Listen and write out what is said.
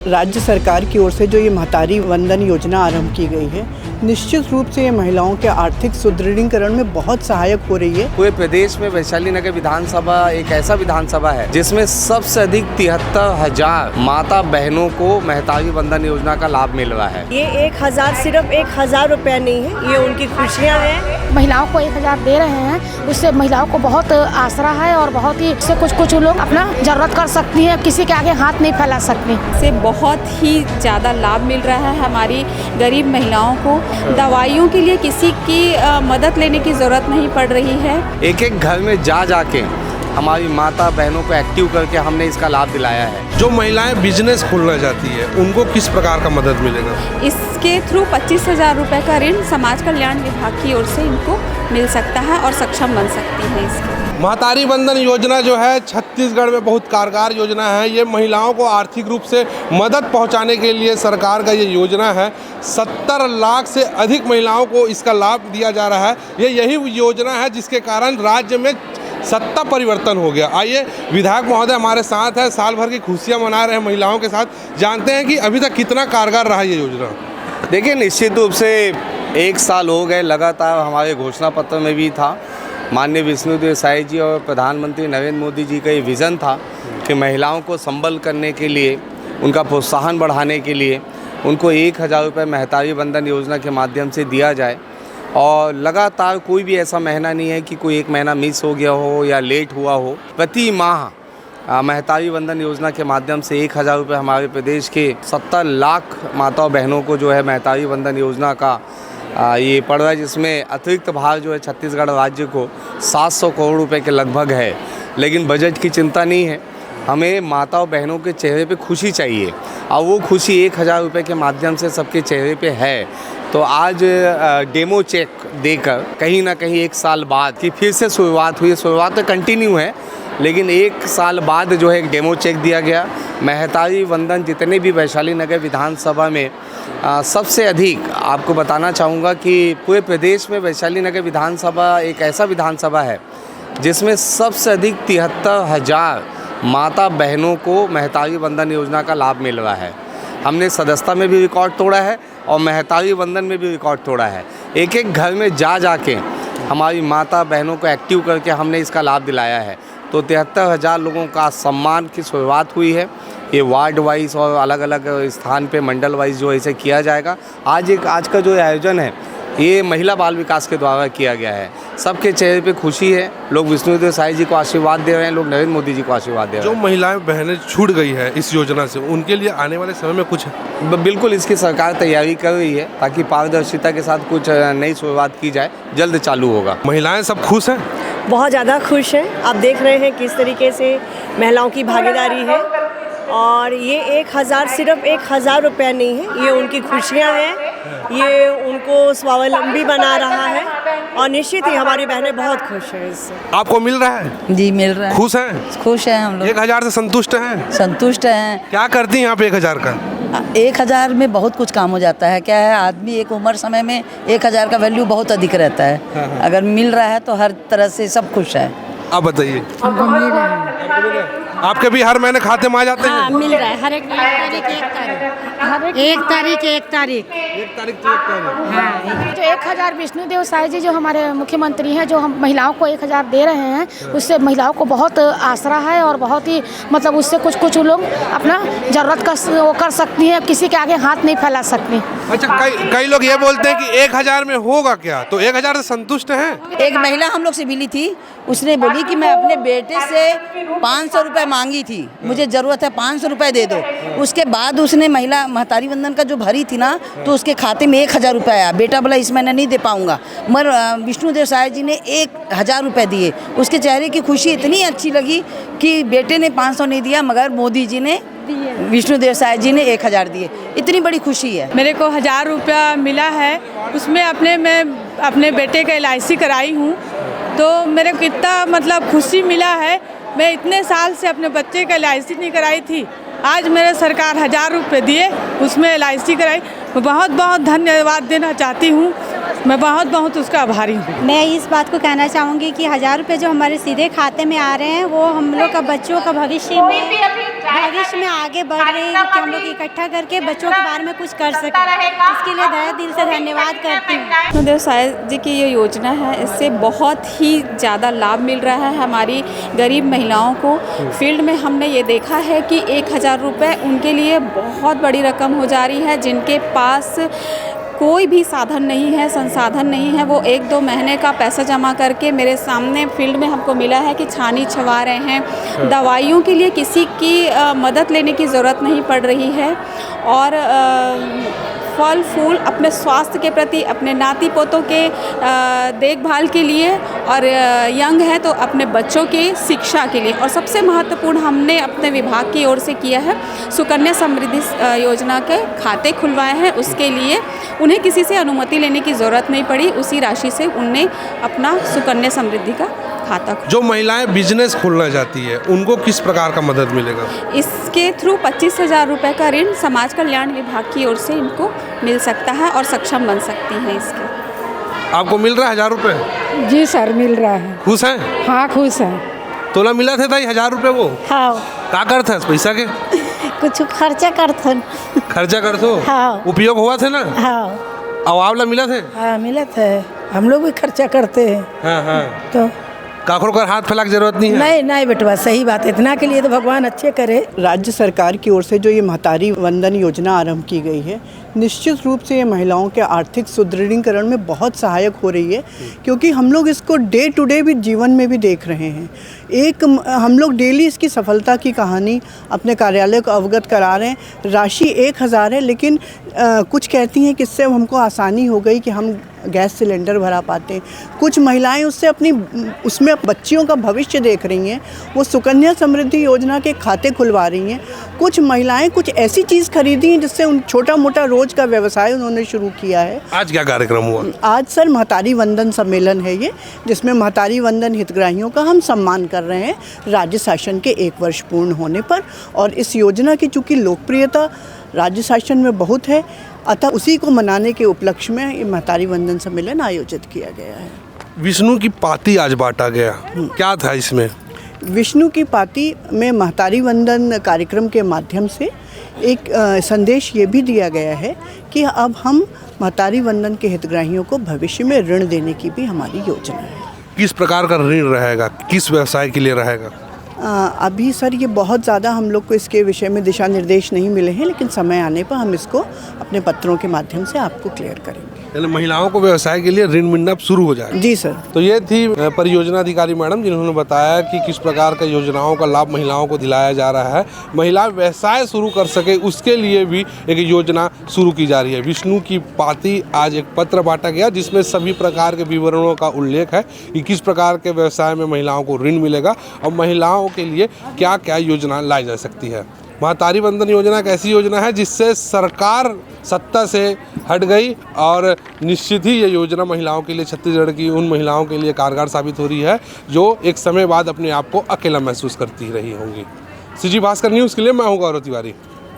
राज्य सरकार की ओर से जो ये महतारी वंदन योजना आरंभ की गई है, निश्चित रूप से ये महिलाओं के आर्थिक सुदृढ़ीकरण में बहुत सहायक हो रही है। पूरे प्रदेश में वैशाली नगर विधानसभा एक ऐसा विधानसभा है जिसमें सबसे अधिक 73,000 माता बहनों को महतारी वंदन योजना का लाभ मिल रहा है। ये 1,000 सिर्फ 1,000 रुपया नहीं है, ये उनकी खुशियाँ हैं। महिलाओं को 1,000 दे रहे हैं, उससे महिलाओं को बहुत आसरा है और बहुत ही इससे कुछ लोग अपना जरूरत कर सकती हैं, किसी के आगे हाथ नहीं फैला सकती। से बहुत ही ज़्यादा लाभ मिल रहा है हमारी गरीब महिलाओं को। दवाइयों के लिए किसी की मदद लेने की ज़रूरत नहीं पड़ रही है। एक एक घर में जाके हमारी माता बहनों को एक्टिव करके हमने इसका लाभ दिलाया है। जो महिलाएं बिजनेस खोलना चाहती है उनको किस प्रकार का मदद मिलेगा? इसके थ्रू 25,000 रुपये का ऋण समाज कल्याण विभाग की ओर से इनको मिल सकता है और सक्षम बन सकती है। इसके महतारी वंदन योजना जो है छत्तीसगढ़ में बहुत कारगर योजना है। ये महिलाओं को आर्थिक रूप से मदद पहुंचाने के लिए सरकार का ये योजना है। 70 लाख से अधिक महिलाओं को इसका लाभ दिया जा रहा है। ये यही योजना है जिसके कारण राज्य में सत्ता परिवर्तन हो गया। आइए विधायक महोदय हमारे साथ है, साल भर की खुशियाँ मना रहे हैं महिलाओं के साथ। जानते हैं कि अभी तक कितना कारगर रहा ये योजना। देखिए, निश्चित रूप से 1 साल हो गए, लगातार हमारे घोषणा पत्र में भी था। माननीय विष्णुदेव साय जी और प्रधानमंत्री नरेंद्र मोदी जी का ये विज़न था कि महिलाओं को संबल करने के लिए, उनका प्रोत्साहन बढ़ाने के लिए उनको 1,000 रुपये महतारी वंदन योजना के माध्यम से दिया जाए। और लगातार कोई भी ऐसा महीना नहीं है कि कोई एक महीना मिस हो गया हो या लेट हुआ हो। प्रति माह महतारी वंदन योजना के माध्यम से 1,000 रुपये हमारे प्रदेश के 70 लाख माताओं बहनों को जो है महतारी वंदन योजना का ये पड़ रहा है, जिसमें अतिरिक्त भार जो है छत्तीसगढ़ राज्य को 700 करोड़ रुपए के लगभग है। लेकिन बजट की चिंता नहीं है, हमें माताओं बहनों के चेहरे पे खुशी चाहिए और वो खुशी 1,000 रुपये के माध्यम से सबके चेहरे पे है। तो आज डेमो चेक देकर कहीं ना कहीं 1 साल बाद की फिर से शुरुआत हुई। शुरुआत तो कंटिन्यू है, लेकिन 1 साल बाद जो है एक डेमो चेक दिया गया। महतारी वंदन जितने भी वैशाली नगर विधानसभा में सबसे अधिक आपको बताना चाहूँगा कि पूरे प्रदेश में वैशाली नगर विधानसभा एक ऐसा विधानसभा है जिसमें सबसे अधिक 73,000 माता बहनों को महतारी वंदन योजना का लाभ मिल रहा है। हमने सदस्यता में भी रिकॉर्ड तोड़ा है और महतारी वंदन में भी रिकॉर्ड तोड़ा है। एक एक घर में जाके हमारी माता बहनों को एक्टिव करके हमने इसका लाभ दिलाया है। तो 73,000 लोगों का सम्मान की शुरुआत हुई है। ये वार्ड वाइज और अलग अलग स्थान पे मंडल वाइज जो ऐसे किया जाएगा। आज का जो आयोजन है ये महिला बाल विकास के द्वारा किया गया है। सबके चेहरे पे खुशी है। लोग विष्णुदेव साय जी को आशीर्वाद दे रहे हैं, लोग नरेंद्र मोदी जी को आशीर्वाद दे रहे हैं। जो महिलाएं बहनें छूट गई है इस योजना से, उनके लिए आने वाले समय में कुछ बिल्कुल इसकी सरकार तैयारी कर रही है ताकि पारदर्शिता के साथ कुछ नई शुरुआत की जाए। जल्द चालू होगा। महिलाएं सब खुश हैं, बहुत ज़्यादा खुश हैं। आप देख रहे हैं किस तरीके से महिलाओं की भागीदारी है और ये 1,000 सिर्फ 1,000 रुपया नहीं है, ये उनकी खुशियाँ हैं। ये उनको स्वावलंबी बना रहा है और निश्चित ही हमारी बहनें बहुत खुश हैं इससे। आपको मिल रहा है? जी मिल रहा है। खुश हैं? खुश हैं हम लोग। 1,000 से संतुष्ट हैं? संतुष्ट हैं। क्या करती हैं आप 1,000 का? 1,000 में बहुत कुछ काम हो जाता है। क्या है, आदमी एक उम्र समय में 1,000 का वैल्यू बहुत अधिक रहता है। अगर मिल रहा है तो हर तरह से सब खुश है। आप बताइए। आपके भी हर महीने खाते में आ जाते हैं? हाँ, मिल रहा है। हर एक तारीख एक तारीख। हाँ, जो 1,000 विष्णुदेव साय जी जो हमारे मुख्यमंत्री हैं, जो हम महिलाओं को 1,000 दे रहे हैं, उससे महिलाओं को बहुत आसरा है और बहुत ही मतलब उससे कुछ लोग अपना जरूरत वो कर सकती हैं, किसी के आगे हाथ नहीं फैला सकती। अच्छा, कई लोग ये बोलते हैं कि 1,000 में होगा क्या? तो 1,000 से संतुष्ट हैं? एक महिला हम लोग से मिली थी, उसने बोली कि मैं अपने बेटे से 500 रुपये मांगी थी, मुझे ज़रूरत है 500 रुपये दे दो। उसके बाद उसने महिला महतारी वंदन का जो भरी थी ना, तो उसके खाते में 1,000 रुपये आया। बेटा बोला इस महीने नहीं दे पाऊँगा, मगर विष्णुदेव साय जी ने 1,000 रुपये दिए। उसके चेहरे की खुशी इतनी अच्छी लगी कि बेटे ने 500 नहीं दिया, मगर मोदी जी ने, विष्णुदेव साय जी ने 1,000 दिए। इतनी बड़ी खुशी है। मेरे को 1,000 रुपया मिला है, उसमें मैं अपने बेटे का LIC कराई हूँ, तो मेरे को इतना मतलब खुशी मिला है। मैं इतने साल से अपने बच्चे का LIC नहीं कराई थी, आज मेरे सरकार 1,000 रुपये दिए, उसमें LIC कराई। मैं बहुत बहुत धन्यवाद देना चाहती हूँ मैं बहुत बहुत उसका आभारी हूँ। मैं इस बात को कहना चाहूँगी कि 1000 रुपये जो हमारे सीधे खाते में आ रहे हैं वो हम लोग का बच्चों का भविष्य में आगे बढ़ रहे हैं कि हम लोग इकट्ठा करके बच्चों के बारे में कुछ कर सकें। इसके लिए तहे दिल से धन्यवाद करती हूँ। विष्णुदेव साय जी की ये योजना है, इससे बहुत ही ज़्यादा लाभ मिल रहा है हमारी गरीब महिलाओं को। फील्ड में हमने ये देखा है कि 1000 रुपये उनके लिए बहुत बड़ी रकम हो जा रही है। जिनके पास कोई भी साधन नहीं है, संसाधन नहीं है, वो 1-2 महीने का पैसा जमा करके मेरे सामने फील्ड में हमको मिला है कि छानी छवा रहे हैं। दवाइयों के लिए किसी की मदद लेने की ज़रूरत नहीं पड़ रही है और फल फूल अपने स्वास्थ्य के प्रति, अपने नाती पोतों के देखभाल के लिए और यंग है तो अपने बच्चों की शिक्षा के लिए। और सबसे महत्वपूर्ण हमने अपने विभाग की ओर से किया है, सुकन्या समृद्धि योजना के खाते खुलवाए हैं। उसके लिए उन्हें किसी से अनुमति लेने की ज़रूरत नहीं पड़ी, उसी राशि से उनने अपना सुकन्या समृद्धि का खाता खोला। जो महिलाएं बिजनेस खोलना चाहती है उनको किस प्रकार का मदद मिलेगा? इसके थ्रू 25,000 रुपये का ऋण समाज कल्याण विभाग की ओर से इनको मिल सकता है और सक्षम बन सकती हैं इसके। आपको मिल रहा है 1000 रुपये? जी सर, मिल रहा है। खुश हैं? हाँ खुश हैं। तोला मिला थे ताई 1000 रुपये? वो हाँ, का करते पैसा के? कुछ खर्चा करथन। खर्चा करते? हाँ। उपयोग हुआ थे ना? हाँ। अवावला मिला थे? हाँ मिला था, हम लोग भी खर्चा करते हैं। हाँ हाँ। तो काखरों का हाथ फैला की जरूरत नहीं है? नहीं बेटवा, सही बात है। इतना के लिए तो भगवान अच्छे करे। राज्य सरकार की ओर से जो ये महतारी वंदन योजना आरंभ की गई है, निश्चित रूप से ये महिलाओं के आर्थिक सुदृढ़ीकरण में बहुत सहायक हो रही है, क्योंकि हम लोग इसको डे टू डे भी जीवन में भी देख रहे हैं। हम लोग डेली इसकी सफलता की कहानी अपने कार्यालय को अवगत करा रहे हैं। राशि 1000 है, लेकिन कुछ कहती हैं कि इससे हमको आसानी हो गई कि हम गैस सिलेंडर भरा पाते हैं। कुछ महिलाएं उसमें बच्चियों का भविष्य देख रही हैं, वो सुकन्या समृद्धि योजना के खाते खुलवा रही हैं। कुछ महिलाएं कुछ ऐसी चीज़ खरीदी हैं जिससे उन छोटा मोटा रोज का व्यवसाय उन्होंने शुरू किया है। आज क्या कार्यक्रम हुआ? आज सर महतारी वंदन सम्मेलन है ये, जिसमें महतारी वंदन हितग्राहियों का हम सम्मान कर रहे हैं राज्य शासन के 1 वर्ष पूर्ण होने पर। और इस योजना की चूँकि लोकप्रियता राज्य शासन में बहुत है, अतः उसी को मनाने के उपलक्ष्य में ये महतारी वंदन सम्मेलन आयोजित किया गया है। विष्णु की पाती आज बांटा गया, क्या था इसमें? विष्णु की पाती में महतारी वंदन कार्यक्रम के माध्यम से एक संदेश ये भी दिया गया है कि अब हम महतारी वंदन के हितग्राहियों को भविष्य में ऋण देने की भी हमारी योजना है। किस प्रकार का ऋण रहेगा, किस व्यवसाय के लिए रहेगा? अभी सर ये बहुत ज़्यादा हम लोग को इसके विषय में दिशा निर्देश नहीं मिले हैं, लेकिन समय आने पर हम इसको अपने पत्रों के माध्यम से आपको क्लियर करेंगे। यानी महिलाओं को व्यवसाय के लिए ऋण मिलना शुरू हो जाएगा? जी सर। तो ये थी परियोजना अधिकारी मैडम, जिन्होंने बताया कि किस प्रकार का योजनाओं का लाभ महिलाओं को दिलाया जा रहा है। महिला व्यवसाय शुरू कर सके उसके लिए भी एक योजना शुरू की जा रही है। विष्णु की पाती आज एक पत्र बांटा गया जिसमें सभी प्रकार के विवरणों का उल्लेख है कि किस प्रकार के व्यवसाय में महिलाओं को ऋण मिलेगा और महिलाओं के लिए क्या क्या योजना लाई जा सकती है। महतारी वंदन योजना एक ऐसी योजना है जिससे सरकार सत्ता से हट गई और निश्चित ही ये योजना महिलाओं के लिए, छत्तीसगढ़ की उन महिलाओं के लिए कारगर साबित हो रही है जो एक समय बाद अपने आप को अकेला महसूस करती रही होंगी। सीजी भास्कर न्यूज़ के लिए मैं हूँ गौरव तिवारी।